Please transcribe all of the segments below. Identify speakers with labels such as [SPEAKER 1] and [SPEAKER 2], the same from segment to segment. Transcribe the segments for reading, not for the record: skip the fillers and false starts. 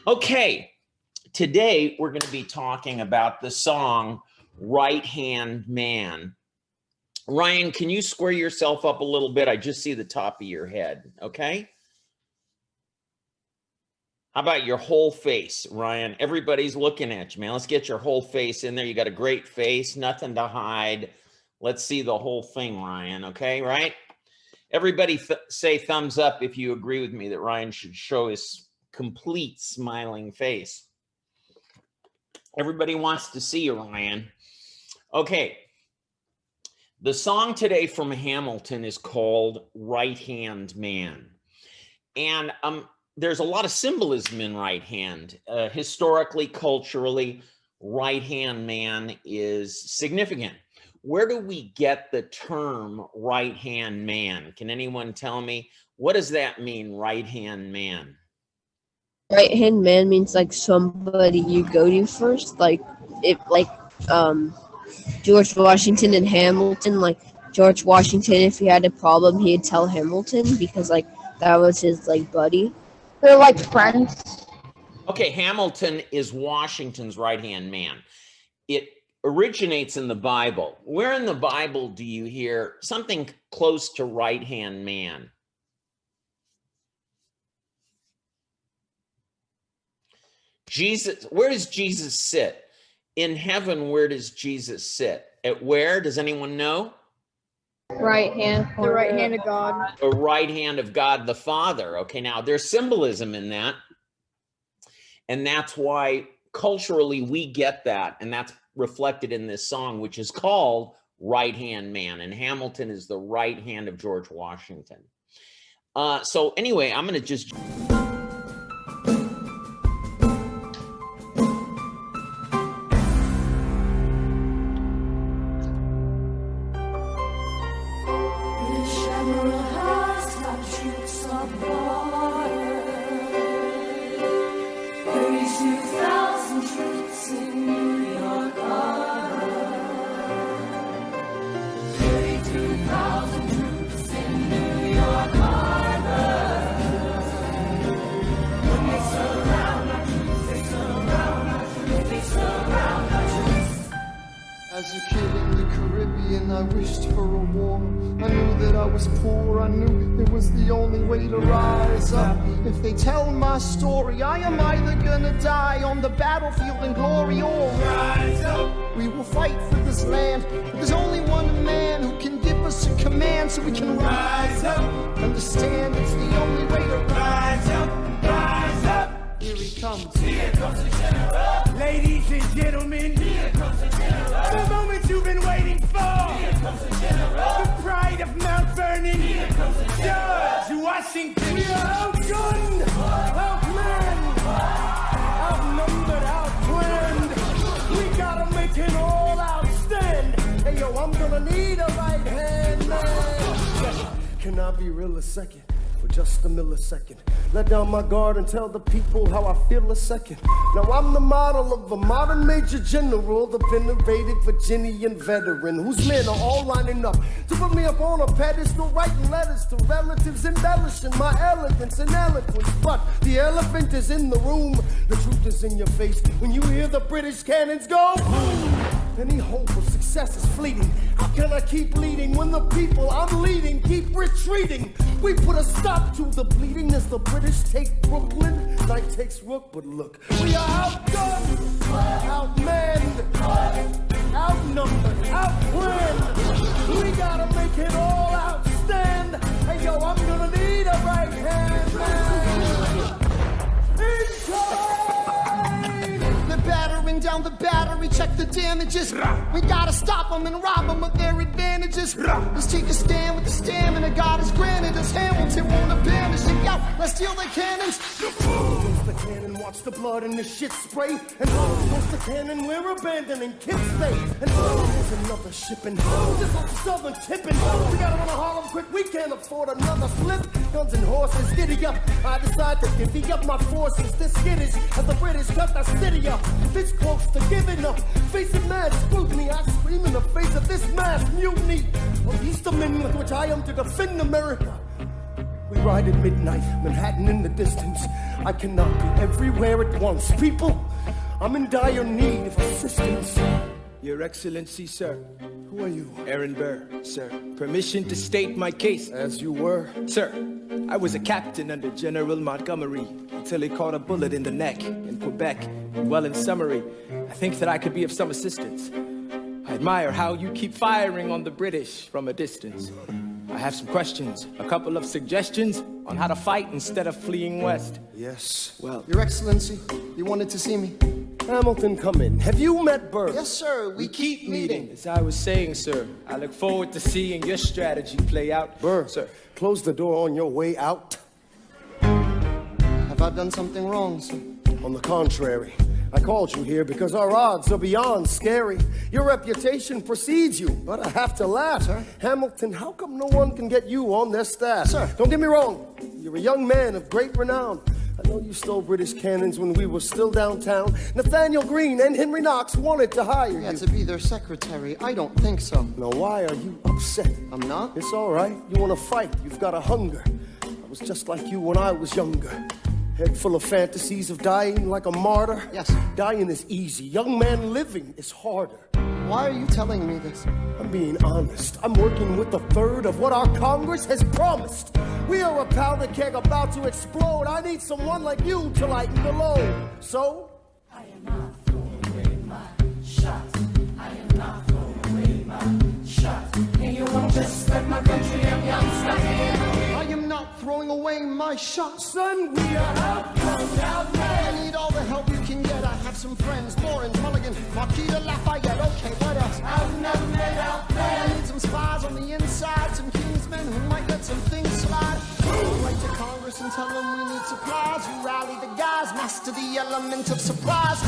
[SPEAKER 1] Okay, today we're going to be talking about the song Right Hand Man. Ryan, can you square yourself up a little bit? I just see the top of your head, okay? How about your whole face, Ryan? Everybody's looking at you, man. Let's get your whole face in there. You got a great face, nothing to hide. Let's see the whole thing, Ryan, okay, right? Everybody say thumbs up if you agree with me that Ryan should show his complete smiling face. Everybody wants to see you, Ryan. Okay. The song today from Hamilton is called Right Hand Man. And there's a lot of symbolism in right hand. Historically, culturally, right hand man is significant. Where do we get the term right hand man? Can anyone tell me? What does that mean, right hand man?
[SPEAKER 2] Right hand man means like somebody you go to first, like George Washington and Hamilton. Like George Washington, if he had a problem, he'd tell Hamilton because like that was his like buddy.
[SPEAKER 3] They're like friends.
[SPEAKER 1] Okay, Hamilton is Washington's right hand man. It originates in the Bible. Where in the Bible do you hear something close to right hand man? Jesus, where does Jesus sit? In heaven, where does Jesus sit? At where? Does anyone know?
[SPEAKER 3] Right hand.
[SPEAKER 4] The right hand of God.
[SPEAKER 1] The right hand of God the Father. Okay, now there's symbolism in that. And that's why culturally we get that. And that's reflected in this song, which is called Right Hand Man. And Hamilton is the right hand of George Washington. So anyway, I'm going to just...
[SPEAKER 5] As a kid in the Caribbean, I wished for a war. I knew that I was poor, I knew it was the only way to rise up. If they tell my story, I am either gonna die on the battlefield in glory or rise up. We will fight for this land, but there's only one man who can give us a command so we can rise up. Understand it's the only way to rise up, rise up. Here he comes. Here comes the general. Ladies and gentlemen, here comes the general. The moment you've been waiting for. Here comes the general. The pride of Mount Vernon. Here comes the general. George Washington. We are outgunned, outmanned, outnumbered, outplanned. We gotta make an all-out stand. Hey yo, I'm gonna need a right hand man. Can I be real a second? For just a millisecond. Let down my guard and tell the people how I feel a second. Now I'm the model of a modern major general, the venerated Virginian veteran, whose men are all lining up to put me up on a pedestal, writing letters to relatives, embellishing my elegance and eloquence. But the elephant is in the room, the truth is in your face. When you hear the British cannons go boom, any hope of success is fleeting. How can I keep leading when the people I'm leading keep retreating? We put a stop to the bleeding as the British take Brooklyn. Night takes Rook, but look, we are outgunned, outmanned, outnumbered, outplanned. We gotta make it all out stand. Hey yo, I'm gonna need a right hand man. They're battering down the battery, check the damages. We gotta stop them and rob them of their advantages. Let's take a stand with the stamina God has granted us. Hamilton won't abandon us. Yo, let's steal their cannons. Close the cannon, watch the blood and the shit spray. And close the cannon, we're abandoning Kids Bay. And there's another shipping. This off southern tipping. We gotta run a Harlem quick, we can't afford another flip. Guns and horses, giddy up. I decide to divvy up my forces. This skittish as the British cut the city up. This close to giving up. Facing mad scrutiny, I scream in the face of this mass mutiny. Of Eastermen with which I am to defend America. We ride at midnight, Manhattan in the distance. I cannot be everywhere at once. People, I'm in dire need of assistance.
[SPEAKER 4] Your Excellency, sir.
[SPEAKER 5] Who are you?
[SPEAKER 4] Aaron Burr, sir. Permission to state my case.
[SPEAKER 5] As you were.
[SPEAKER 4] Sir, I was a captain under General Montgomery until he caught a bullet in the neck in Quebec. Well, in summary, I think that I could be of some assistance. I admire how you keep firing on the British from a distance. I have some questions, a couple of suggestions on how to fight instead of fleeing west.
[SPEAKER 5] Yes.
[SPEAKER 4] Well,
[SPEAKER 5] Your Excellency, you wanted to see me?
[SPEAKER 4] Hamilton, come in. Have you met Burr?
[SPEAKER 5] Yes, sir. We keep meeting.
[SPEAKER 4] As I was saying, sir, I look forward to seeing your strategy play out.
[SPEAKER 5] Burr,
[SPEAKER 4] Sir.
[SPEAKER 5] close the door on your way out. Have I done something wrong, sir? On the contrary. I called you here because our odds are beyond scary. Your reputation precedes you, but I have to laugh. Sir? Hamilton, how come no one can get you on their staff? Sir. Don't get me wrong. You're a young man of great renown. I know you stole British cannons when we were still downtown. Nathaniel Greene and Henry Knox wanted to hire you.
[SPEAKER 6] To be their secretary, I don't think so.
[SPEAKER 5] Now, why are you upset?
[SPEAKER 6] I'm not?
[SPEAKER 5] It's all right. You want to fight. You've got a hunger. I was just like you when I was younger. Head full of fantasies of dying like a martyr.
[SPEAKER 6] Yes.
[SPEAKER 5] Dying is easy. Young man living is harder.
[SPEAKER 6] Why are you telling me this?
[SPEAKER 5] I'm being honest. I'm working with a third of what our Congress has promised. We are a powder keg about to explode. I need someone like you to lighten the load. So?
[SPEAKER 7] I am not throwing away my shots. I am not throwing away my shots. And you won't just let my country and young
[SPEAKER 6] I am not throwing away my shots.
[SPEAKER 5] Son, we are outcast,
[SPEAKER 6] I need all the help you can get. I have some friends, Lawrence, Mulligan, Marquita, Lafayette. Okay, what else?
[SPEAKER 7] outnumbered out there.
[SPEAKER 6] I need some spies on the inside, some Kingsmen who might let some things slide. Write to Congress and tell them we need supplies. You rally the guys, master the element of surprise. I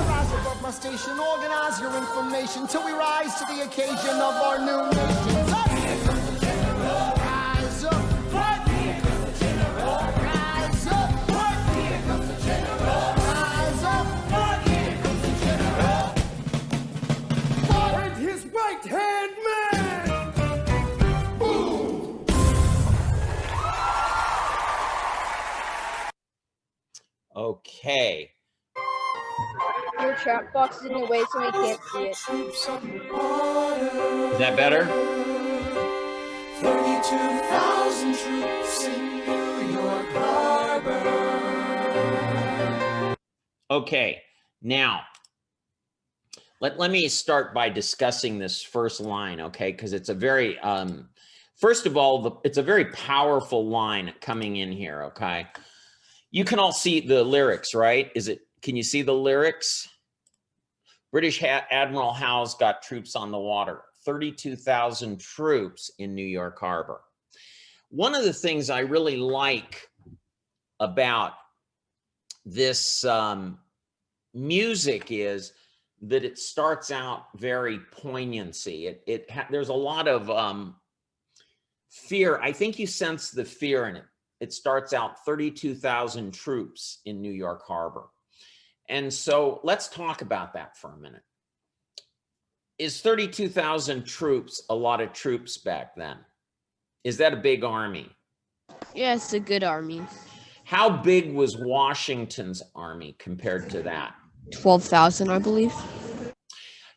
[SPEAKER 6] rise above my station, organize your information till we rise to the occasion of our new nation. Rise up, rise up, rise up,
[SPEAKER 5] and his right-hand man!
[SPEAKER 1] Okay.
[SPEAKER 3] Your chat box is in the way so we can't see it.
[SPEAKER 1] Is that better?
[SPEAKER 7] 32,000 troops in New York Harbor.
[SPEAKER 1] Okay. Now, let me start by discussing this first line, okay? Because it's a very, first of all, it's a very powerful line coming in here, okay? You can all see the lyrics, right? Can you see the lyrics? British Admiral Howe's got troops on the water, 32,000 troops in New York Harbor. One of the things I really like about this music is that it starts out very poignancy. There's a lot of fear. I think you sense the fear in it. It starts out 32,000 troops in New York Harbor. And so let's talk about that for a minute. Is 32,000 troops a lot of troops back then? Is that a big army?
[SPEAKER 2] Yeah, it's a good army.
[SPEAKER 1] How big was Washington's army compared to that?
[SPEAKER 2] 12,000, I believe.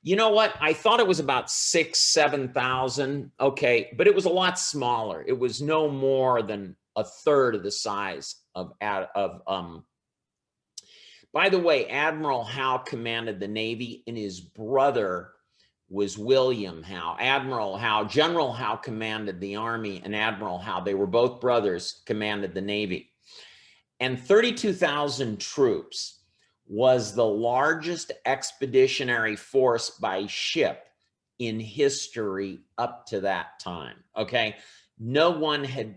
[SPEAKER 1] You know what? I thought it was about 6,000, 7,000. Okay, but it was a lot smaller. It was no more than a third of the size of by the way, Admiral Howe commanded the Navy, and his brother was William Howe. Admiral Howe, General Howe commanded the Army, and Admiral Howe, they were both brothers, commanded the Navy. And 32,000 troops was the largest expeditionary force by ship in history up to that time, okay? No one had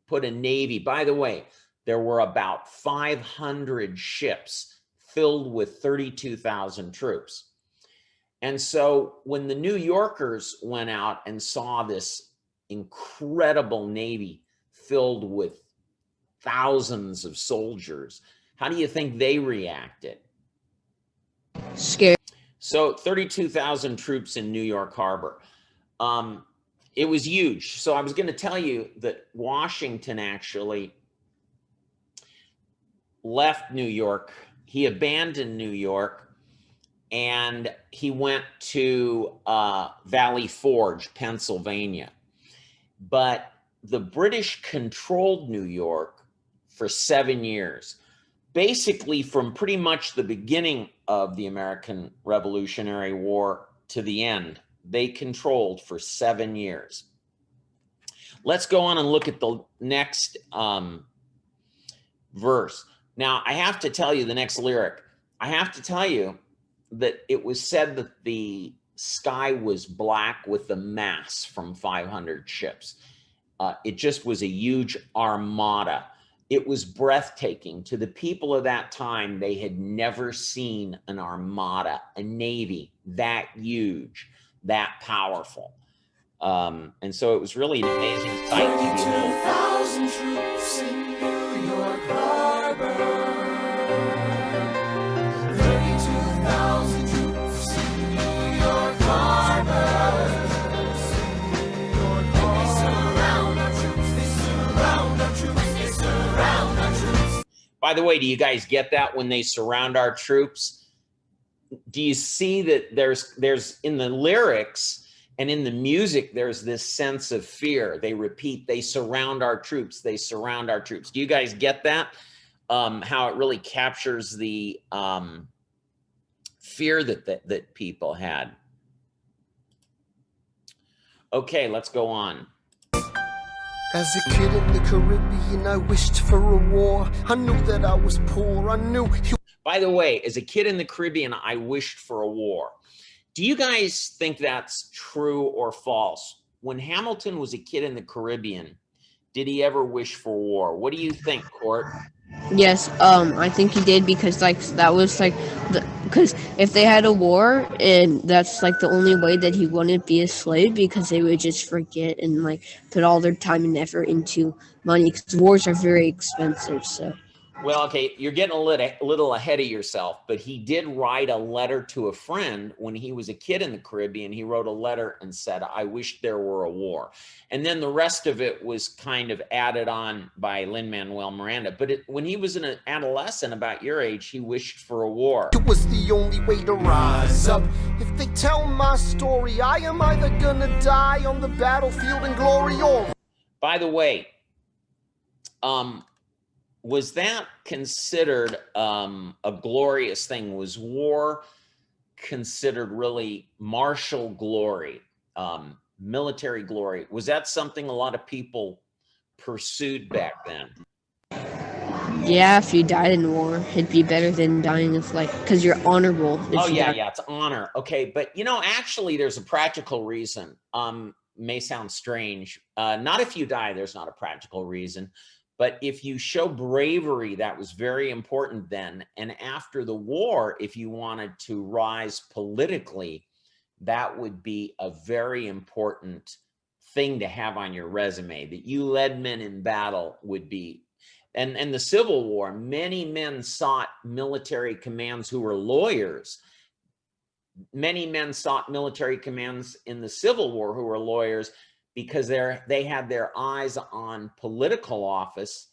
[SPEAKER 1] put a Navy. By the way, there were about 500 ships filled with 32,000 troops. And so when the New Yorkers went out and saw this incredible Navy filled with thousands of soldiers, how do you think they reacted?
[SPEAKER 2] Scared.
[SPEAKER 1] So 32,000 troops in New York Harbor. it was huge. So I was going to tell you that Washington actually left New York. He abandoned New York and he went to Valley Forge, Pennsylvania. But the British controlled New York for 7 years, basically from pretty much the beginning of the American Revolutionary War to the end. They controlled for 7 years. Let's go on and look at the next verse. Now, I have to tell you the next lyric. I have to tell you that it was said that the sky was black with the mass from 500 ships. It just was a huge armada. It was breathtaking. To the people of that time, they had never seen an armada, a navy that huge, that powerful. And so it was really an amazing sight to behold.
[SPEAKER 7] 32,000 troops in New York Harbor. 32,000 troops in New York Harbor. They surround our troops, they surround our troops, they surround our troops.
[SPEAKER 1] By the way, do you guys get that when they surround our troops? Do you see that there's in the lyrics and in the music, there's this sense of fear. They repeat, they surround our troops, they surround our troops. Do you guys get that? How it really captures the fear that people had. Okay, let's go on.
[SPEAKER 5] As a kid in the Caribbean, I wished for a war. I knew that I was poor. I knew
[SPEAKER 1] By the way, as a kid in the Caribbean, I wished for a war. Do you guys think that's true or false? When Hamilton was a kid in the Caribbean, did he ever wish for war? What do you think, Court?
[SPEAKER 2] Yes, I think he did because like that was like because if they had a war and that's like the only way that he wouldn't be a slave because they would just forget and like put all their time and effort into money because wars are very expensive. So.
[SPEAKER 1] Well, okay, you're getting a little ahead of yourself, but he did write a letter to a friend when he was a kid in the Caribbean. He wrote a letter and said, I wish there were a war. And then the rest of it was kind of added on by Lin-Manuel Miranda. But when he was an adolescent, about your age, he wished for a war.
[SPEAKER 5] it was the only way to rise up. If they tell my story, I am either gonna die on the battlefield in glory or...
[SPEAKER 1] By the way, was that considered a glorious thing? Was war considered really martial glory, military glory? Was that something a lot of people pursued back then?
[SPEAKER 2] Yeah, if you died in war, it'd be better than dying of like because you're honorable.
[SPEAKER 1] Oh yeah, it's honor. Okay, but you know, actually, there's a practical reason. May sound strange. Not if you die, there's not a practical reason. But if you show bravery, that was very important then. And after the war, if you wanted to rise politically, that would be a very important thing to have on your resume, that you led men in battle would be. And the Civil War, many men sought military commands who were lawyers. Many men sought military commands in the Civil War who were lawyers, because they had their eyes on political office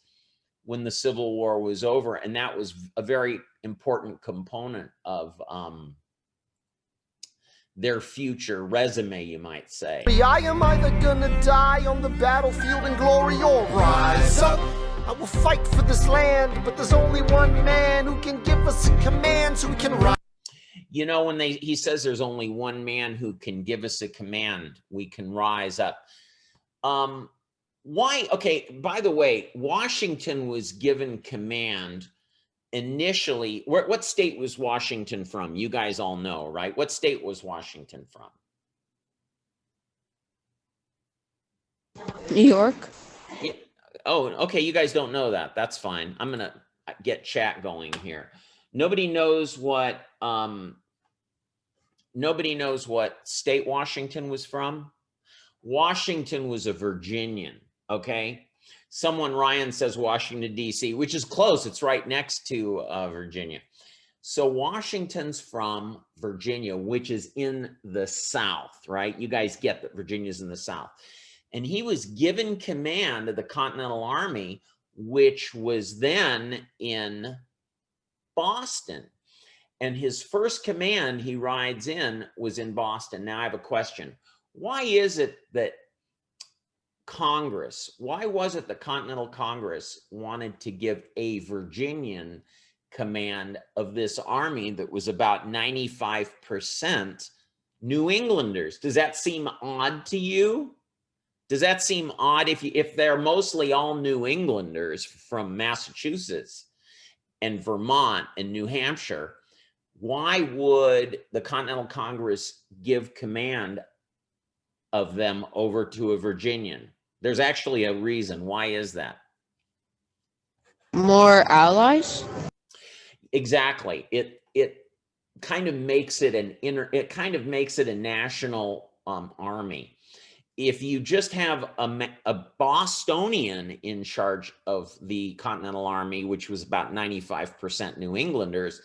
[SPEAKER 1] when the Civil War was over. And that was a very important component of their future resume, you might say.
[SPEAKER 5] I am either gonna die on the battlefield in glory or rise up. I will fight for this land, but there's only one man who can give us a command so we can rise.
[SPEAKER 1] You know, when he says there's only one man who can give us a command, we can rise up. Why? Okay, by the way, Washington was given command initially. What state was Washington from? You guys all know, right? What state was Washington from?
[SPEAKER 2] New York.
[SPEAKER 1] Yeah. Oh, okay, you guys don't know that. That's fine. I'm gonna get chat going here. Nobody knows what state Washington was from. Washington was a Virginian, okay? Ryan says Washington, D.C., which is close. It's right next to Virginia. So Washington's from Virginia, which is in the South, right? You guys get that Virginia's in the South. And he was given command of the Continental Army, which was then in Boston. And his first command he rides in was in Boston. Now I have a question. Why is it that Congress, why was it the Continental Congress wanted to give a Virginian command of this army that was about 95% New Englanders? Does that seem odd to you? Does that seem odd if they're mostly all New Englanders from Massachusetts and Vermont and New Hampshire? Why would the Continental Congress give command of them over to a Virginian? There's actually a reason. Why is that?
[SPEAKER 2] More allies?
[SPEAKER 1] Exactly. It kind of makes it a national army. If you just have a Bostonian in charge of the Continental Army, which was about 95% New Englanders,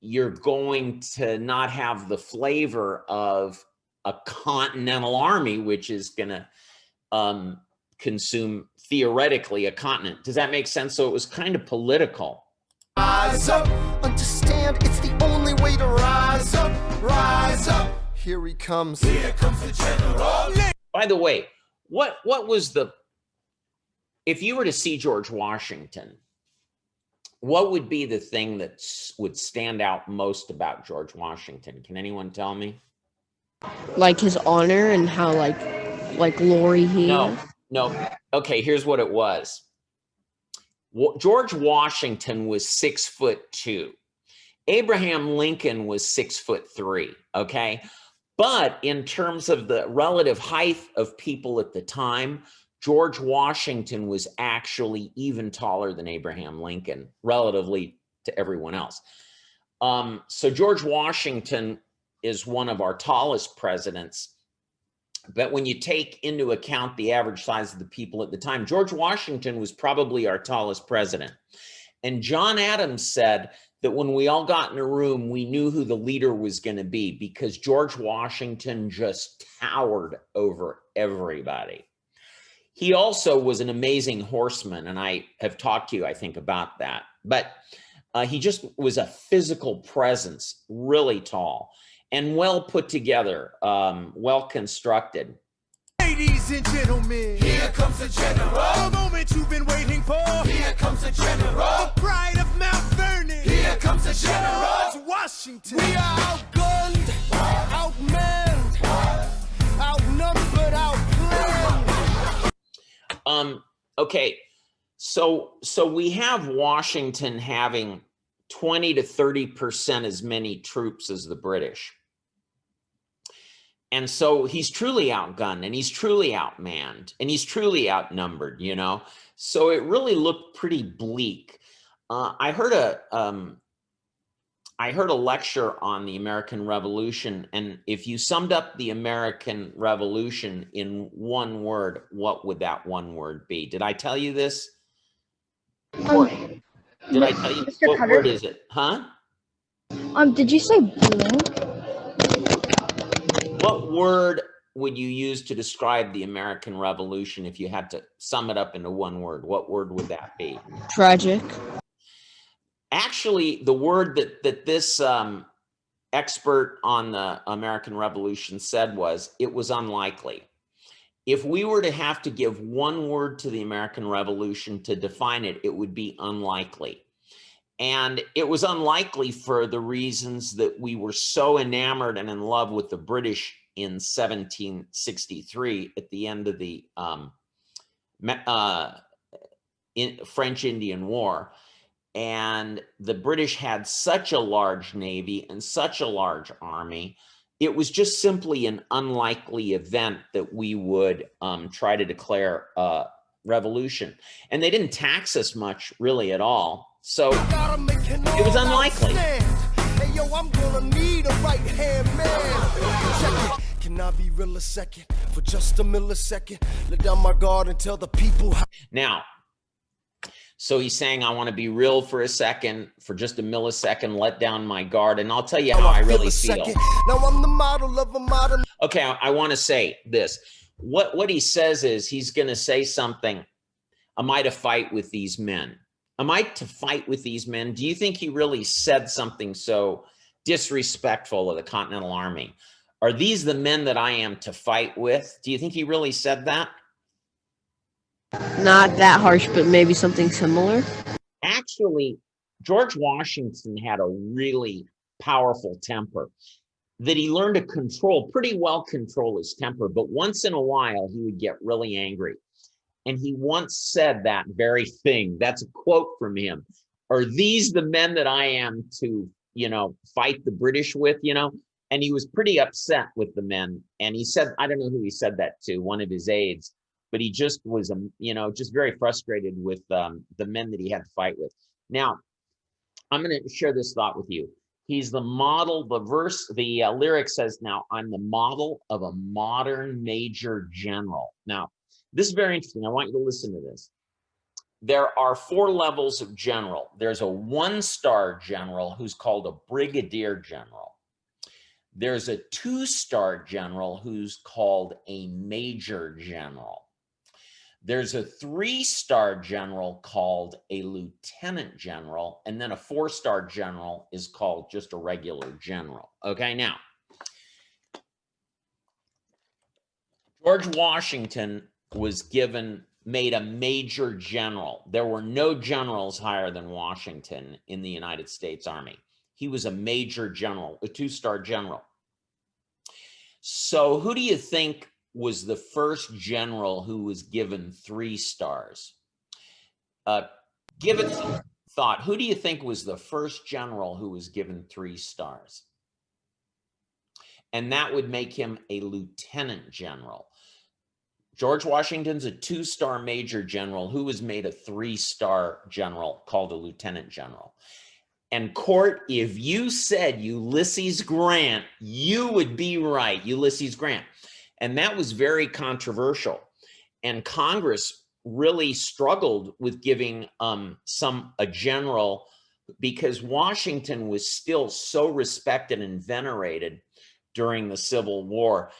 [SPEAKER 1] you're going to not have the flavor of a Continental Army, which is going to consume theoretically a continent. Does that make sense? So it was kind of political.
[SPEAKER 5] Rise up, understand it's the only way to rise up, rise up. Here he comes. Here comes the general.
[SPEAKER 1] By the way, what was if you were to see George Washington, what would be the thing that would stand out most about George Washington? Can anyone tell me?
[SPEAKER 2] Like his honor and how like glory he
[SPEAKER 1] No,
[SPEAKER 2] has?
[SPEAKER 1] no. Okay, here's what it was. George Washington was 6'2". Abraham Lincoln was 6'3". Okay. But in terms of the relative height of people at the time, George Washington was actually even taller than Abraham Lincoln relatively to everyone else. So George Washington is one of our tallest presidents. But when you take into account the average size of the people at the time, George Washington was probably our tallest president. And John Adams said that when we all got in a room, we knew who the leader was going to be because George Washington just towered over everybody. He also was an amazing horseman, and I have talked to you, I think, about that. But he just was a physical presence, really tall and well put together, well constructed.
[SPEAKER 8] Ladies and gentlemen,
[SPEAKER 5] Here comes the general.
[SPEAKER 8] the moment you've been waiting for.
[SPEAKER 5] Here comes the general.
[SPEAKER 8] The pride of Mount Vernon.
[SPEAKER 5] Here comes the general.
[SPEAKER 8] George Washington.
[SPEAKER 5] We are outgunned, outmanned, outnumbered, outplanned.
[SPEAKER 1] Okay, so we have Washington having 20 to 30% as many troops as the British. And so he's truly outgunned and he's truly outmanned and he's truly outnumbered, you know? So it really looked pretty bleak. I heard a lecture on the American Revolution, and if you summed up the American Revolution in one word, what would that one word be? Did I tell you this? Or did I tell you
[SPEAKER 3] Mr.
[SPEAKER 1] what
[SPEAKER 3] Cutter?
[SPEAKER 1] word is it? Huh?
[SPEAKER 3] Did you say boom?
[SPEAKER 1] What word would you use to describe the American Revolution if you had to sum it up into one word? What word would that be?
[SPEAKER 2] Tragic.
[SPEAKER 1] Actually, the word that this expert on the American Revolution said was, it was unlikely. If we were to have to give one word to the American Revolution to define it, it would be unlikely. And it was unlikely for the reasons that we were so enamored and in love with the British in 1763 at the end of the French Indian War. And the British had such a large navy and such a large army. It was just simply an unlikely event that we would try to declare a revolution. And they didn't tax us much really at all. So it was unlikely.
[SPEAKER 8] Hey, yo, I'm gonna need a right-hand man. Check it. Can I be real a second? For just a millisecond. Let down my guard and tell the people how.
[SPEAKER 1] Now, So he's saying, I want to be real for a second, for just a millisecond, let down my guard, and I'll tell you how I really feel.
[SPEAKER 8] Now I'm the model of a modern.
[SPEAKER 1] Okay, I want to say this. What he says is he's going to say something. Am I to fight with these men? Am I to fight with these men? Do you think he really said something so disrespectful of the Continental Army? Are these the men that I am to fight with? Do you think he really said that?
[SPEAKER 2] Not that harsh, but maybe something similar.
[SPEAKER 1] Actually, George Washington had a really powerful temper that he learned to control, pretty well control his temper, but once in a while he would get really angry. And he once said that very thing. That's a quote from him. Are these the men that I am to, fight the British with, And he was pretty upset with the men. And he said, I don't know who he said that to, one of his aides, but he just was, just very frustrated with the men that he had to fight with. Now, I'm going to share this thought with you. He's the model, the lyric says, now, I'm the model of a modern major general. Now, this is very interesting. I want you to listen to this. There are 4 levels of general. There's a 1-star general who's called a brigadier general. There's a 2-star general who's called a major general. There's a 3-star general called a lieutenant general, and then a 4-star general is called just a regular general. Okay, now, George Washington was made a major general. There were no generals higher than Washington in the United States Army. He was a major general, a 2-star general. So who do you think was the first general who was given 3 stars? Give it some thought. Who do you think was the first general who was given 3 stars? And that would make him a lieutenant general. George Washington's a 2-star major general who was made a 3-star general called a lieutenant general. And Court, if you said Ulysses Grant, you would be right, Ulysses Grant. And that was very controversial. And Congress really struggled with giving a general, because Washington was still so respected and venerated during the Civil War.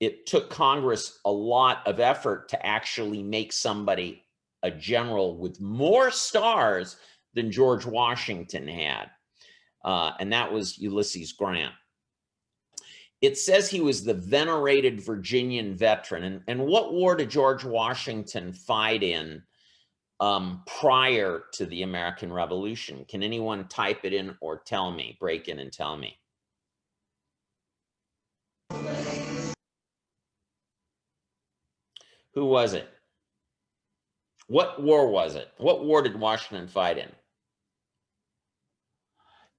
[SPEAKER 1] It took Congress a lot of effort to actually make somebody a general with more stars than George Washington had. And that was Ulysses Grant. It says he was the venerated Virginian veteran. And what war did George Washington fight in prior to the American Revolution? Can anyone type it in or tell me, break in and tell me? Who was it? What war was it? What war did Washington fight in?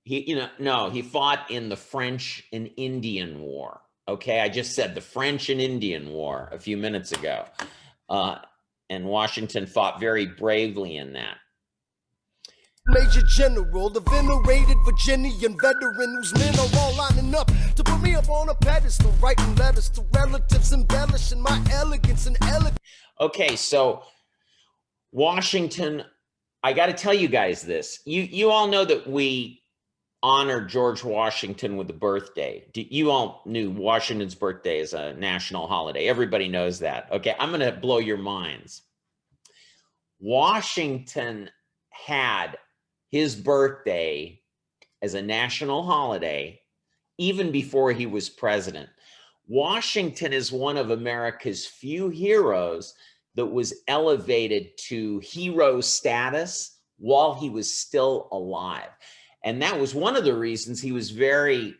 [SPEAKER 1] He fought in the French and Indian War. Okay, I just said the French and Indian War a few minutes ago. And Washington fought very bravely in that.
[SPEAKER 8] Major General, the venerated Virginian veteran whose men are all lining up to put me up on a pedestal, writing letters to relatives, embellishing my elegance and elegance.
[SPEAKER 1] Okay, so Washington, I got to tell you guys this. You all know that we honored George Washington with a birthday. You all knew Washington's birthday is a national holiday. Everybody knows that. Okay, I'm going to blow your minds. Washington had his birthday as a national holiday even before he was president. Washington is one of America's few heroes that was elevated to hero status while he was still alive. And that was one of the reasons he was very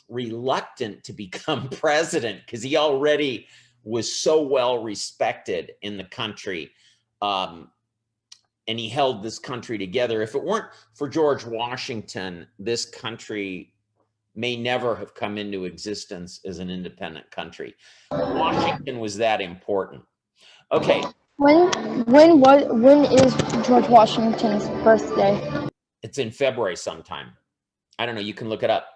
[SPEAKER 1] reluctant to become president, because he already was so well respected in the country. And he held this country together. If it weren't for George Washington, this country may never have come into existence as an independent country. Washington was that important. Okay.
[SPEAKER 3] When is George Washington's birthday?
[SPEAKER 1] It's in February sometime. I don't know. You can look it up.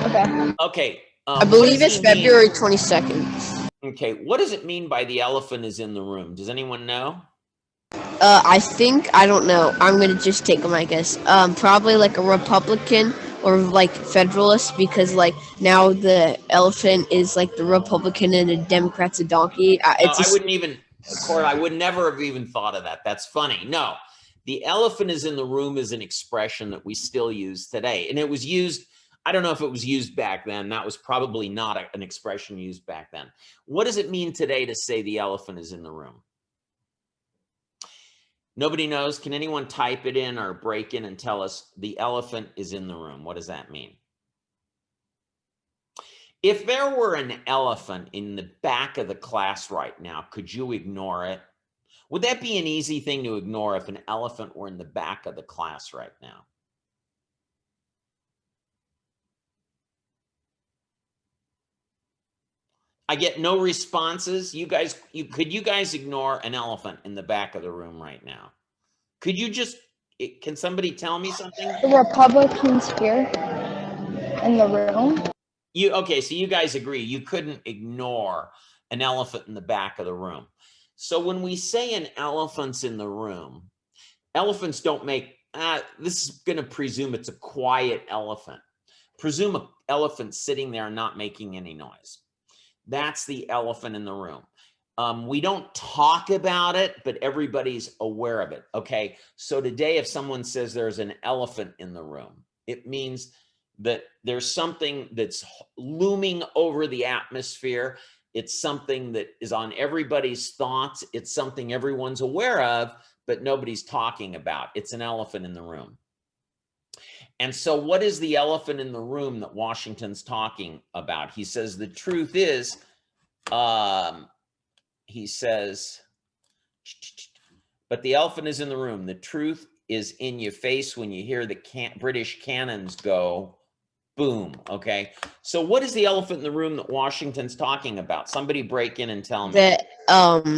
[SPEAKER 3] Okay.
[SPEAKER 1] Okay.
[SPEAKER 2] I believe it's February 22nd.
[SPEAKER 1] Okay. What does it mean by the elephant is in the room? Does anyone know?
[SPEAKER 2] I think, I don't know. I'm gonna just take my guess. Probably like a Republican or like Federalist, because like now the elephant is like the Republican and the Democrat's a donkey.
[SPEAKER 1] No,
[SPEAKER 2] It's
[SPEAKER 1] I
[SPEAKER 2] just
[SPEAKER 1] wouldn't even, Court, I would never have even thought of that. That's funny. No, the elephant is in the room is an expression that we still use today. And it was used, I don't know if it was used back then. That was probably not an expression used back then. What does it mean today to say the elephant is in the room? Nobody knows. Can anyone type it in or break in and tell us the elephant is in the room? What does that mean? If there were an elephant in the back of the class right now, could you ignore it? Would that be an easy thing to ignore if an elephant were in the back of the class right now? I get no responses. You guys, could you guys ignore an elephant in the back of the room right now? Could you just, can somebody tell me something?
[SPEAKER 3] The Republicans here in the room.
[SPEAKER 1] Okay, so you guys agree you couldn't ignore an elephant in the back of the room. So when we say an elephant's in the room, elephants don't make, this is going to presume it's a quiet elephant. Presume an elephant sitting there not making any noise. That's the elephant in the room. We don't talk about it, but everybody's aware of it. Okay, so today if someone says there's an elephant in the room, it means that there's something that's looming over the atmosphere. It's something that is on everybody's thoughts. It's something everyone's aware of, but nobody's talking about. It's an elephant in the room. And so what is the elephant in the room that Washington's talking about? He says, the truth is, he says, but the elephant is in the room. The truth is in your face when you hear the British cannons go boom. Okay. So what is the elephant in the room that Washington's talking about? Somebody break in and tell me.
[SPEAKER 2] that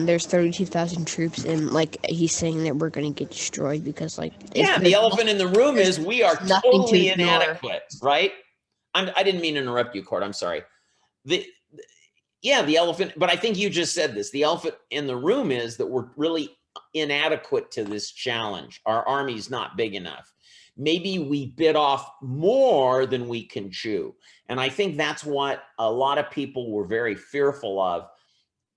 [SPEAKER 2] there's 32,000 troops, and like he's saying that we're gonna get destroyed because like
[SPEAKER 1] Yeah, the elephant in the room is we are totally
[SPEAKER 2] ignore.
[SPEAKER 1] inadequate, right? I didn't mean to interrupt you, Court. I'm sorry. Yeah, the elephant, but I think you just said this. The elephant in the room is that we're really inadequate to this challenge. Our army's not big enough. Maybe we bit off more than we can chew. And I think that's what a lot of people were very fearful of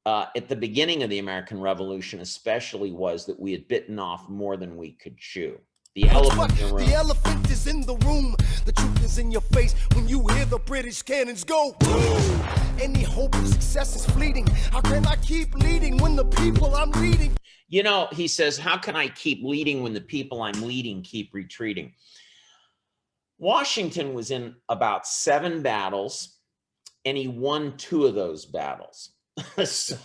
[SPEAKER 1] at the beginning of the American Revolution, especially, was that we had bitten off more than we could chew. The elephant in the room.
[SPEAKER 8] The elephant is in the room. The truth is in your face when you hear the British cannons go. Any hope of success is fleeting. How can I keep leading when the people I'm leading?
[SPEAKER 1] You know, he says, how can I keep leading when the people I'm leading keep retreating? Washington was in about 7 battles, and he won 2 of those battles. So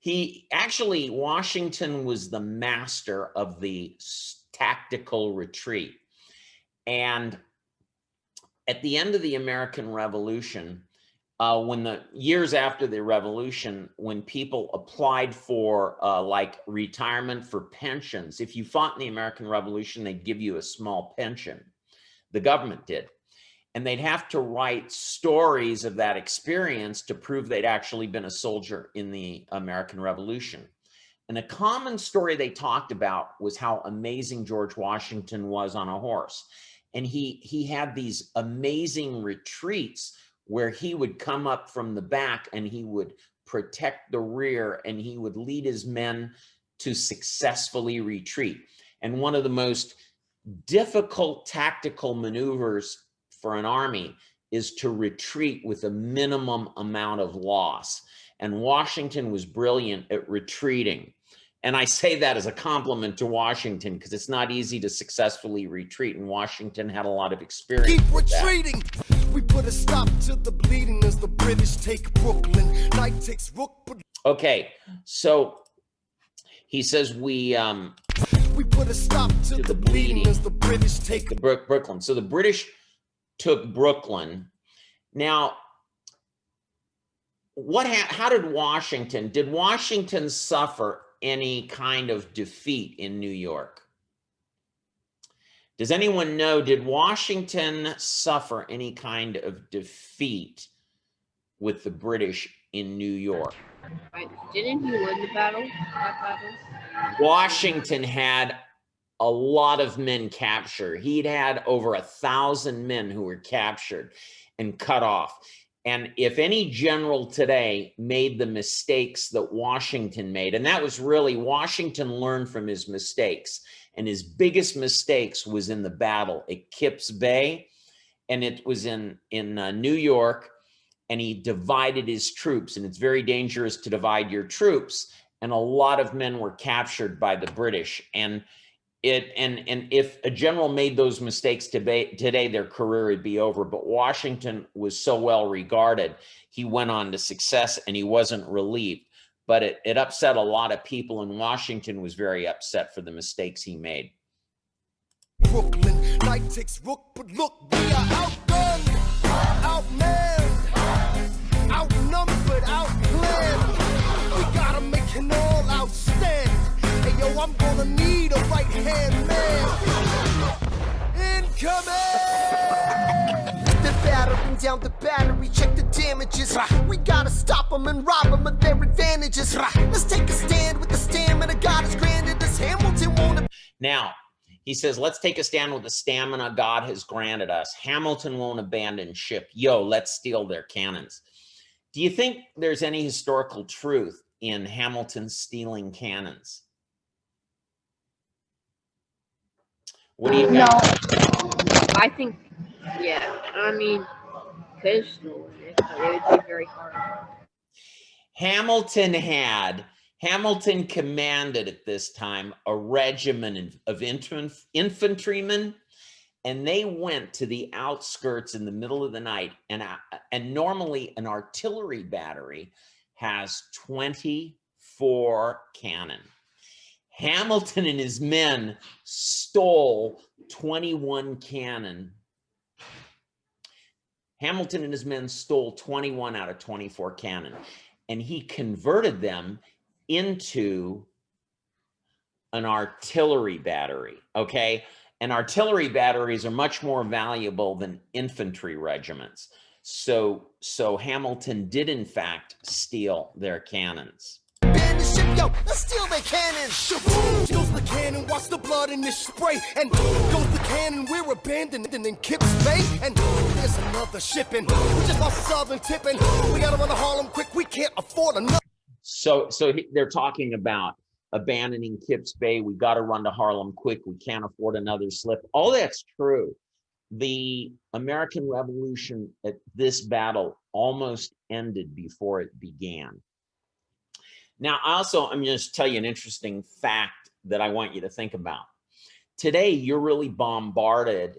[SPEAKER 1] Washington was the master of the tactical retreat. And at the end of the American Revolution, when the years after the revolution, when people applied for like retirement for pensions, if you fought in the American Revolution, they'd give you a small pension. The government did. And they'd have to write stories of that experience to prove they'd actually been a soldier in the American Revolution. And a common story they talked about was how amazing George Washington was on a horse. And he had these amazing retreats where he would come up from the back and he would protect the rear and he would lead his men to successfully retreat. And one of the most difficult tactical maneuvers for an army is to retreat with a minimum amount of loss. And Washington was brilliant at retreating. And I say that as a compliment to Washington because it's not easy to successfully retreat, and Washington had a lot of experience.
[SPEAKER 8] Keep retreating. We put a stop to the bleeding as the British take Brooklyn. Night takes Rook.
[SPEAKER 1] Okay, so he says we
[SPEAKER 8] put a stop to the bleeding as the British take
[SPEAKER 1] Brooklyn. So the British took Brooklyn. Now, how did Washington suffer any kind of defeat in New York? Does anyone know, did Washington suffer any kind of defeat with the British in New York?
[SPEAKER 2] Didn't he win the battle? That battle?
[SPEAKER 1] Washington had a lot of men captured. He'd had over 1,000 men who were captured and cut off. And if any general today made the mistakes that Washington made, and that was really, Washington learned from his mistakes, and his biggest mistakes was in the battle at Kips Bay, and it was in New York, and he divided his troops, and it's very dangerous to divide your troops, and a lot of men were captured by the British. And if a general made those mistakes today, their career would be over. But Washington was so well regarded, he went on to success, and he wasn't relieved. But it upset a lot of people, and Washington was very upset for the mistakes he made.
[SPEAKER 8] Brooklyn, night takes rook, but look, we are outgunned, outmanned, outnumbered, outplanned. We gotta make an all-out stand. Hey yo, I'm gonna need a right-hand man. Incoming! The battering down the battery, check the damages. We gotta stop them and rob them of their advantages. Let's take a stand with the stamina God has granted us. Hamilton won't.
[SPEAKER 1] Now, he says, let's take a stand with the stamina God has granted us. Hamilton won't abandon ship. Yo, let's steal their cannons. Do you think there's any historical truth in Hamilton stealing cannons? What do you
[SPEAKER 2] No,
[SPEAKER 1] guys?
[SPEAKER 2] I think, yeah. I mean, could have stolen it, but it would be very hard.
[SPEAKER 1] Hamilton commanded at this time a regiment of infantrymen, and they went to the outskirts in the middle of the night. And normally an artillery battery has 24 cannon. Hamilton and his men stole 21 cannon. Hamilton and his men stole 21 out of 24 cannon, and he converted them into an artillery battery, okay? And artillery batteries are much more valuable than infantry regiments. So Hamilton did, in fact, steal their cannons.
[SPEAKER 8] Ban the ship, yo, let's steal their cannons. Steals the cannon, watch the blood in this spray. And goes the cannon, we're abandoned in Kips Bay. And there's another shipping. We just lost Southern tipping. We gotta run to Harlem quick, we can't afford another.
[SPEAKER 1] So they're talking about abandoning Kips Bay. We got to run to Harlem quick. We can't afford another slip. All that's true. The American Revolution at this battle almost ended before it began. Now, I'm going to just tell you an interesting fact that I want you to think about. Today, you're really bombarded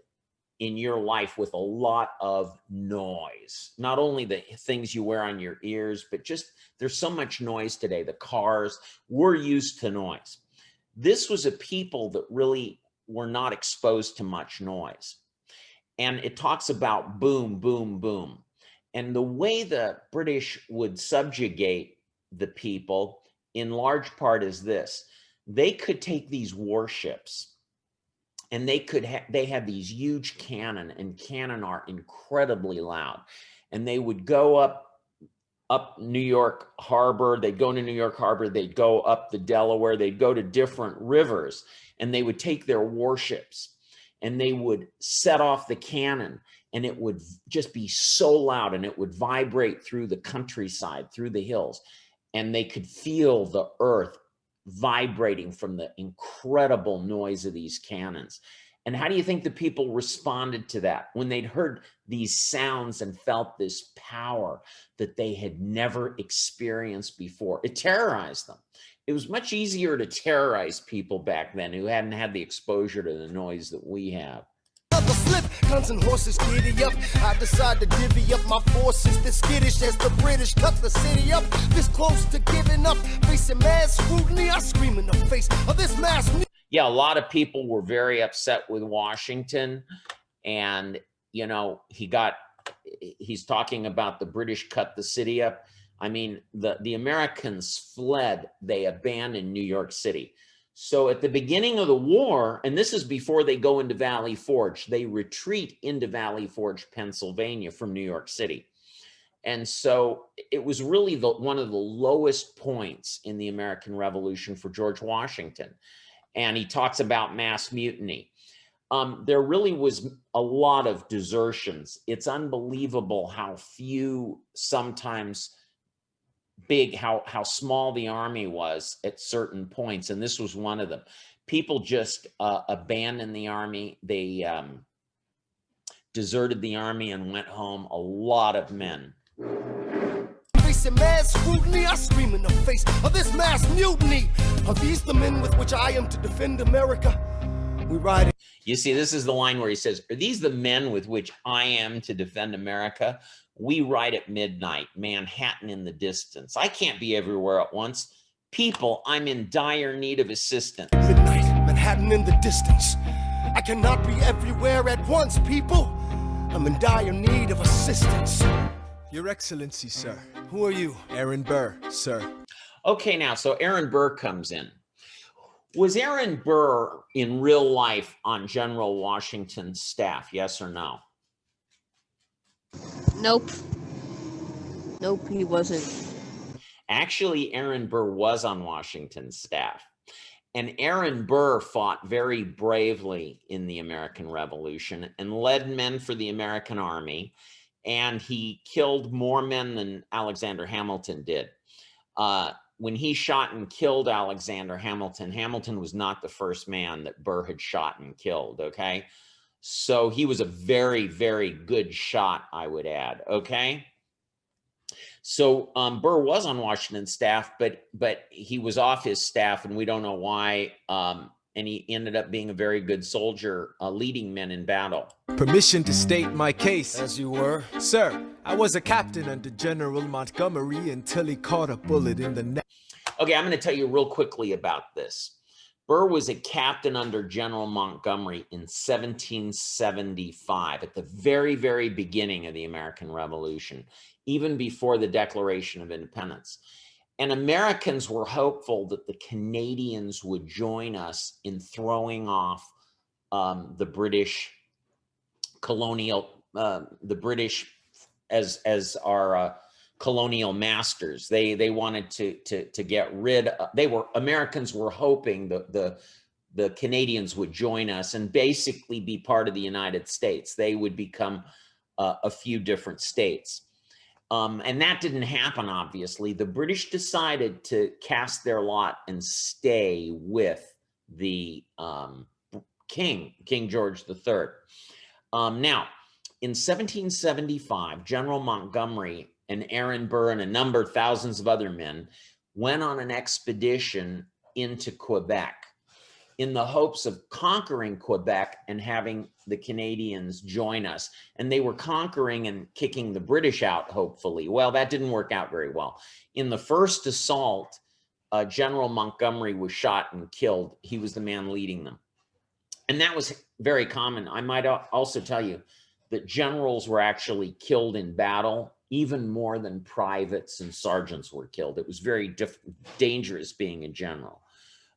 [SPEAKER 1] in your life with a lot of noise. Not only the things you wear on your ears, but just there's so much noise today. The cars, we're used to noise. This was a people that really were not exposed to much noise. And it talks about boom, boom, boom. And the way the British would subjugate the people in large part is this. They could take these warships, and they had these huge cannon, and cannon are incredibly loud. And they would go up New York Harbor, they'd go to New York Harbor, they'd go up the Delaware, they'd go to different rivers, and they would take their warships and they would set off the cannon, and it would just be so loud, and it would vibrate through the countryside, through the hills, and they could feel the earth vibrating from the incredible noise of these cannons. And how do you think the people responded to that when they'd heard these sounds and felt this power that they had never experienced before? It terrorized them. It was much easier to terrorize people back then who hadn't had the exposure to the noise that we have.
[SPEAKER 8] Another slip, guns and horses giddy up. I decide to divvy up my forces. This skittish as the British cut the city up. This close to giving up, facing mass scrutiny. I scream in the face of this mass.
[SPEAKER 1] Yeah, a lot of people were very upset with Washington, and you know, he's talking about the British cut the city up. I mean, the Americans fled, they abandoned New York City. So at the beginning of the war, and this is before they go into Valley Forge, they retreat into Valley Forge, Pennsylvania from New York City. And so it was really one of the lowest points in the American Revolution for George Washington. And he talks about mass mutiny. There really was a lot of desertions. It's unbelievable how few, sometimes big, how small the army was at certain points. And this was one of them. People just abandoned the army. They deserted the army and went home. A lot of men.
[SPEAKER 8] Facing mass scrutiny, I scream in the face of this mass mutiny. Are these the men with which I am to defend America? We ride.
[SPEAKER 1] You see, this is the line where he says, "Are these the men with which I am to defend America? We ride at midnight, Manhattan in the distance. I can't be everywhere at once. People, I'm in dire need of assistance."
[SPEAKER 8] Midnight, Manhattan in the distance. I cannot be everywhere at once, people. I'm in dire need of assistance.
[SPEAKER 4] Your Excellency, sir.
[SPEAKER 8] Who are you?
[SPEAKER 4] Aaron Burr, sir.
[SPEAKER 1] Okay, now, so Aaron Burr comes in. Was Aaron Burr in real life on General Washington's staff? Yes or no?
[SPEAKER 2] Nope. Nope, he wasn't.
[SPEAKER 1] Actually, Aaron Burr was on Washington's staff. And Aaron Burr fought very bravely in the American Revolution and led men for the American army. And he killed more men than Alexander Hamilton did. When he shot and killed Alexander Hamilton, Hamilton was not the first man that Burr had shot and killed, okay? So he was a very, very good shot, I would add, okay? So Burr was on Washington's staff, but he was off his staff, and we don't know why, and he ended up being a very good soldier, leading men in battle.
[SPEAKER 4] Permission to state my case.
[SPEAKER 8] As you were.
[SPEAKER 4] Sir, I was a captain under General Montgomery until he caught a bullet in the neck.
[SPEAKER 1] Okay, I'm going to tell you real quickly about this. Burr was a captain under General Montgomery in 1775, at the very, very beginning of the American Revolution, even before the Declaration of Independence. And Americans were hopeful that the Canadians would join us in throwing off the British colonial, the British as our colonial masters. They wanted to get rid of, Americans were hoping the Canadians would join us and basically be part of the United States. They would become a few different states. And that didn't happen, obviously. The British decided to cast their lot and stay with the King George III. Now, in 1775, General Montgomery and Aaron Burr and a number, thousands of other men, went on an expedition into Quebec in the hopes of conquering Quebec and having the Canadians join us. And they were conquering and kicking the British out, hopefully. Well, that didn't work out very well. In the first assault, General Montgomery was shot and killed. He was the man leading them. And that was very common. I might also tell you that generals were actually killed in battle, even more than privates and sergeants were killed. It was very dangerous being a general.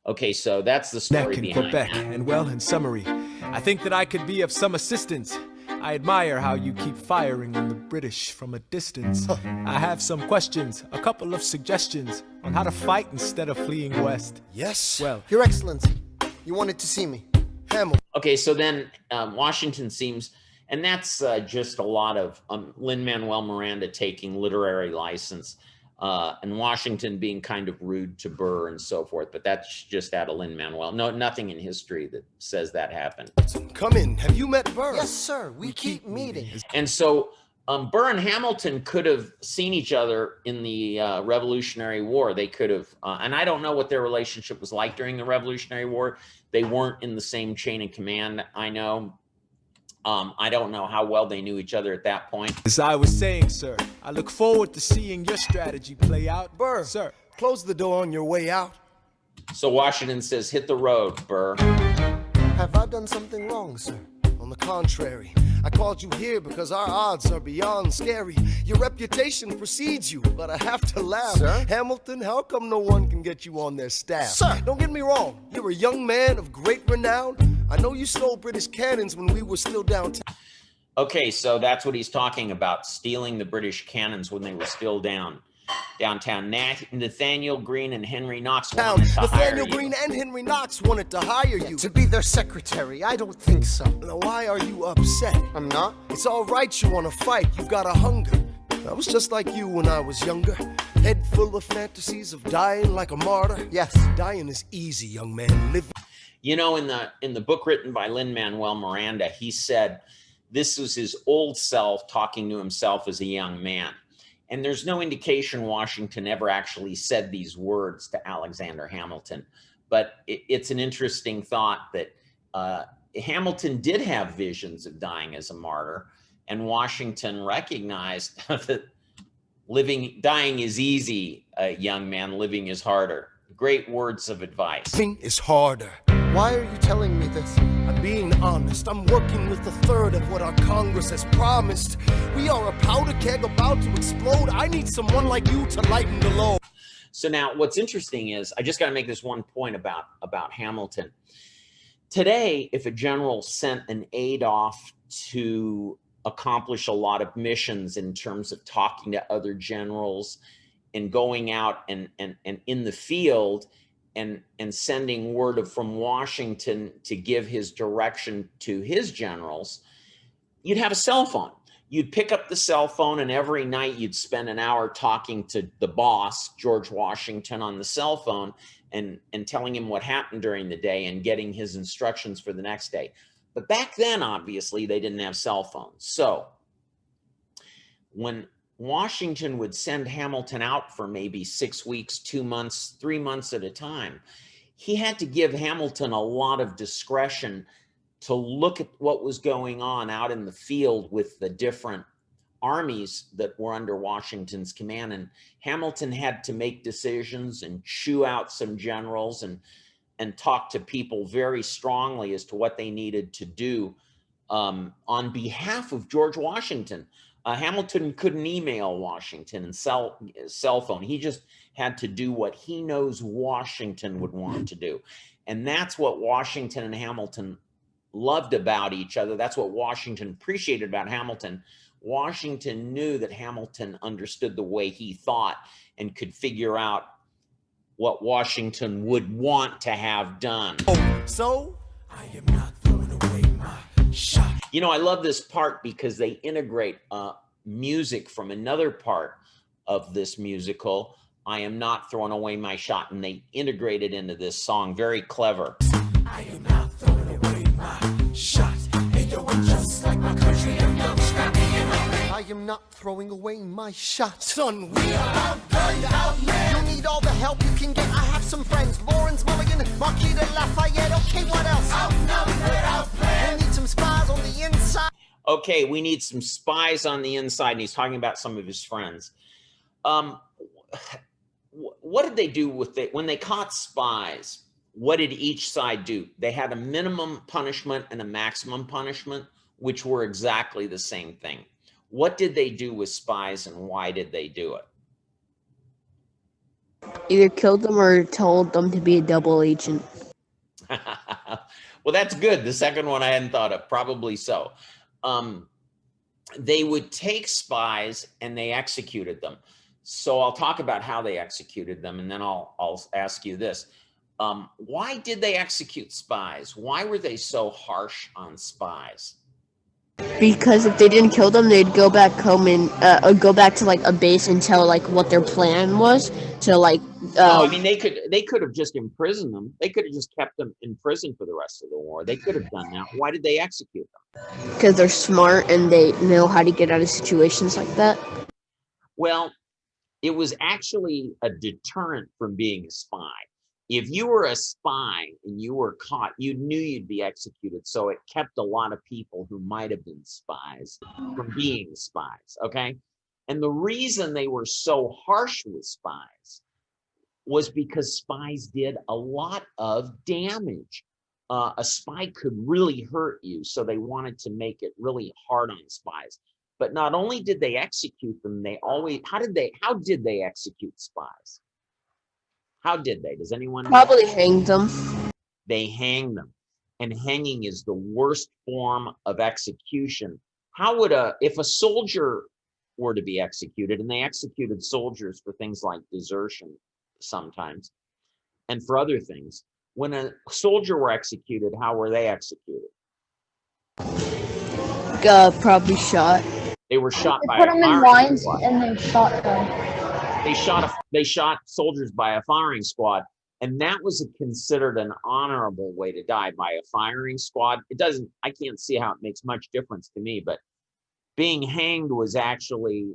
[SPEAKER 1] Okay, so that's the story
[SPEAKER 4] in
[SPEAKER 1] behind
[SPEAKER 4] Quebec.
[SPEAKER 1] that.
[SPEAKER 4] And well, in summary, I think that I could be of some assistance. I admire how you keep firing on the British from a distance. I have some questions, a couple of suggestions on how to fight instead of fleeing west.
[SPEAKER 8] Yes.
[SPEAKER 4] Well,
[SPEAKER 8] Your Excellency, you wanted to see me. Hamilton.
[SPEAKER 1] Okay, so then Washington seems, and that's just a lot of Lin-Manuel Miranda taking literary license, and Washington being kind of rude to Burr and so forth, but that's just out of Lin-Manuel. No, nothing in history that says that happened.
[SPEAKER 8] Come in. Have you met Burr?
[SPEAKER 6] Yes, sir. We keep meeting.
[SPEAKER 1] And so Burr and Hamilton could have seen each other in the Revolutionary War. They could have, and I don't know what their relationship was like during the Revolutionary War. They weren't in the same chain of command, I know. I don't know how well they knew each other at that point.
[SPEAKER 4] as I was saying, sir, I look forward to seeing your strategy play out.
[SPEAKER 8] Burr,
[SPEAKER 4] Sir,
[SPEAKER 8] close the door on your way out.
[SPEAKER 1] So Washington says, hit the road, Burr.
[SPEAKER 8] Have I done something wrong, sir? On the contrary, I called you here because our odds are beyond scary. Your reputation precedes you, but I have to laugh.
[SPEAKER 6] Sir?
[SPEAKER 8] Hamilton, how come no one can get you on their staff?
[SPEAKER 6] Sir!
[SPEAKER 8] Don't get me wrong, you're a young man of great renown. I know you stole British cannons when we were still downtown.
[SPEAKER 1] Okay, so that's what he's talking about, stealing the British cannons when they were still downtown. Nathaniel Greene and Henry Knox wanted to hire
[SPEAKER 8] Nathaniel
[SPEAKER 1] you.
[SPEAKER 8] Greene and Henry Knox wanted to hire you.
[SPEAKER 5] To be their secretary, I don't think so.
[SPEAKER 8] Now, why are you upset?
[SPEAKER 5] I'm not.
[SPEAKER 8] It's all right you want to fight, you've got a hunger. I was just like you when I was younger. Head full of fantasies of dying like a martyr.
[SPEAKER 5] Yes.
[SPEAKER 8] Dying is easy, young man. Live.
[SPEAKER 1] You know, in the book written by Lin-Manuel Miranda, he said this was his old self talking to himself as a young man. And there's no indication Washington ever actually said these words to Alexander Hamilton. But it's an interesting thought that Hamilton did have visions of dying as a martyr, and Washington recognized that dying is easy, young man, living is harder. Great words of advice.
[SPEAKER 8] Living is harder.
[SPEAKER 5] Why are you telling me this?
[SPEAKER 8] I'm being honest. I'm working with a third of what our Congress has promised. We are a powder keg about to explode. I need someone like you to lighten the load.
[SPEAKER 1] So now what's interesting is, I just got to make this one point about Hamilton. Today, if a general sent an aide off to accomplish a lot of missions in terms of talking to other generals and going out and in the field and sending word from Washington to give his direction to his generals, you'd have a cell phone. You'd pick up the cell phone, and every night you'd spend an hour talking to the boss, George Washington, on the cell phone and telling him what happened during the day and getting his instructions for the next day. But back then, obviously, they didn't have cell phones. So when Washington would send Hamilton out for maybe 6 weeks, 2 months, 3 months at a time, he had to give Hamilton a lot of discretion to look at what was going on out in the field with the different armies that were under Washington's command. And Hamilton had to make decisions and chew out some generals and talk to people very strongly as to what they needed to do on behalf of George Washington. Hamilton couldn't email Washington and cell phone. He just had to do what he knows Washington would want to do. And that's what Washington and Hamilton loved about each other. That's what Washington appreciated about Hamilton. Washington knew that Hamilton understood the way he thought and could figure out what Washington would want to have done.
[SPEAKER 8] So,
[SPEAKER 7] I am not throwing away my shot.
[SPEAKER 1] You know, I love this part because they integrate music from another part of this musical, I Am Not Throwing Away My Shot, and they integrate it into this song. Very clever.
[SPEAKER 7] I am not throwing away my shot. Hey, yo, I'm just like my country. I'm young, scrappy, and hungry.
[SPEAKER 5] I am not throwing away my shot.
[SPEAKER 8] son, we are
[SPEAKER 7] Outgunned, outmanned.
[SPEAKER 5] You need all the help you can get. I have some friends. Lawrence Mulligan, Marquis de Lafayette. Okay, what else?
[SPEAKER 7] Outnumbered, outplanned.
[SPEAKER 5] We need some spies on the inside.
[SPEAKER 1] Okay, we need some spies on the inside, and he's talking about some of his friends. What did they do with it when they caught spies? What did each side do? They had a minimum punishment and a maximum punishment, which were exactly the same thing. What did they do with spies, and why did they do it?
[SPEAKER 2] Either killed them or told them to be a double agent.
[SPEAKER 1] Well, that's good. The second one I hadn't thought of, probably so. They would take spies and they executed them. So I'll talk about how they executed them, and then I'll ask you this. Why did they execute spies? Why were they so harsh on spies?
[SPEAKER 2] Because if they didn't kill them, they'd go back home and go back to like a base and tell like what their plan was to like.
[SPEAKER 1] No, I mean they could have just imprisoned them. They could have just kept them in prison for the rest of the war. They could have done that. Why did they execute them?
[SPEAKER 2] Because they're smart and they know how to get out of situations like that.
[SPEAKER 1] Well, it was actually a deterrent from being a spy. If you were a spy and you were caught, you knew you'd be executed. So it kept a lot of people who might have been spies from being spies, okay? And the reason they were so harsh with spies was because spies did a lot of damage. A spy could really hurt you, so they wanted to make it really hard on spies. But not only did they execute them, how did they execute spies? How did they? Does anyone know?
[SPEAKER 2] Probably hanged them.
[SPEAKER 1] They hang them. And hanging is the worst form of execution how would if a soldier were to be executed, and they executed soldiers for things like desertion sometimes, and for other things, when a soldier were executed, how were they executed?
[SPEAKER 2] Probably shot.
[SPEAKER 1] They were shot
[SPEAKER 3] They
[SPEAKER 1] by
[SPEAKER 3] put
[SPEAKER 1] a
[SPEAKER 3] them in
[SPEAKER 1] firing
[SPEAKER 3] lines
[SPEAKER 1] squad.
[SPEAKER 3] and they shot them.
[SPEAKER 1] They shot soldiers by a firing squad, and that was considered an honorable way to die, by a firing squad. I can't see how it makes much difference to me, but being hanged was actually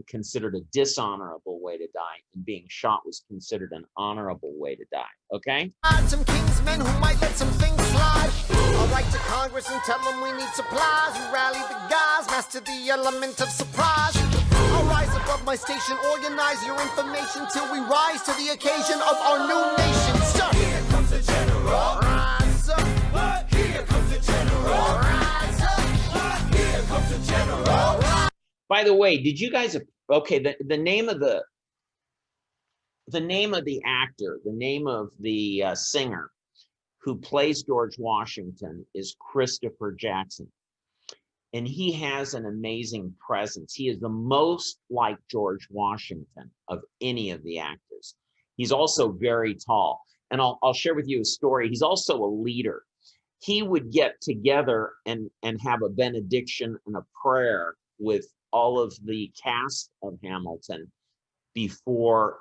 [SPEAKER 1] considered a dishonorable way to die, and being shot was considered an honorable way to die. Okay?
[SPEAKER 8] Some kingsmen who might let some things slide. I'll write to Congress and tell them we need supplies. We rally the guys, master the element of surprise. I'll rise above my station, organize your information till we rise to the occasion of our new nation. So here comes the general. Rise up. What? Here comes the general. Rise up. What? Here comes the general.
[SPEAKER 1] By the way, did you guys? Okay, the name of the actor, the name of the singer who plays George Washington is Christopher Jackson. And he has an amazing presence. He is the most like George Washington of any of the actors. He's also very tall. And I'll share with you a story. He's also a leader. He would get together and have a benediction and a prayer with all of the cast of Hamilton before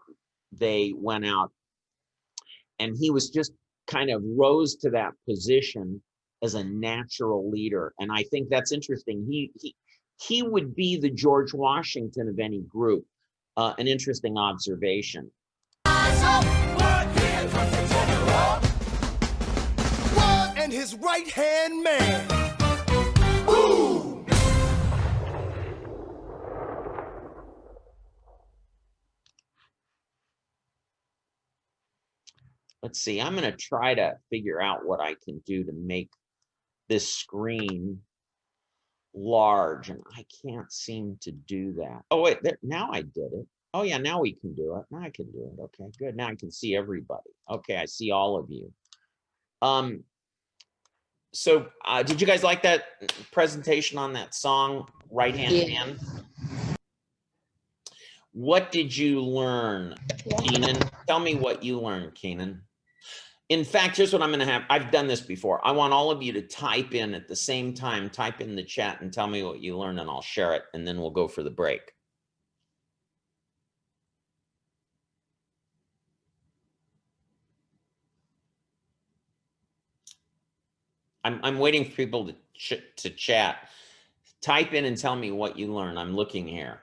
[SPEAKER 1] they went out. And he was just kind of rose to that position as a natural leader. And I think that's interesting. He would be the George Washington of any group. An interesting observation.
[SPEAKER 8] And his right-hand man. Boom!
[SPEAKER 1] Let's see, I'm going to try to figure out what I can do to make this screen large, and I can't seem to do that. Oh, wait, now I did it. Oh, yeah, now we can do it. Now I can do it. Okay, good. Now I can see everybody. Okay, I see all of you. So did you guys like that presentation on that song, Right Hand Man? What did you learn, Keenan? Tell me what you learned, Keenan. In fact, here's what I'm going to have. I've done this before. I want all of you to type in at the same time, type in the chat and tell me what you learned, and I'll share it, and then we'll go for the break. I'm waiting for people to chat. Type in and tell me what you learned. I'm looking here.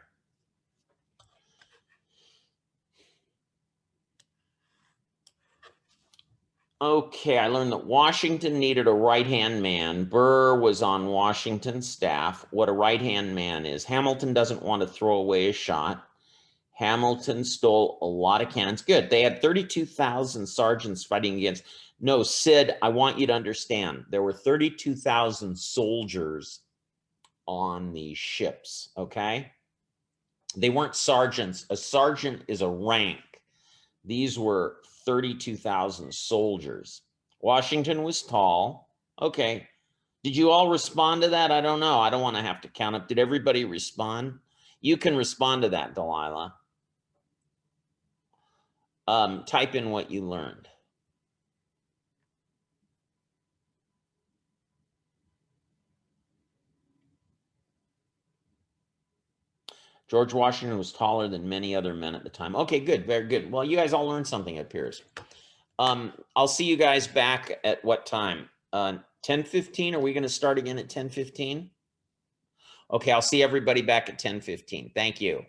[SPEAKER 1] Okay, I learned that Washington needed a right-hand man. Burr was on Washington's staff. What a right-hand man is. Hamilton doesn't want to throw away a shot. Hamilton stole a lot of cannons. Good. They had 32,000 sergeants fighting against. No, Sid, I want you to understand. There were 32,000 soldiers on these ships, okay? They weren't sergeants. A sergeant is a rank. These were 32,000 soldiers. Washington was tall. Okay. Did you all respond to that? I don't know. I don't want to have to count up. Did everybody respond? You can respond to that, Delilah. Type in what you learned. George Washington was taller than many other men at the time. Okay, good, very good. Well, you guys all learned something, it appears. I'll see you guys back at what time? 10:15? Are we going to start again at 10:15? Okay, I'll see everybody back at 10:15. Thank you.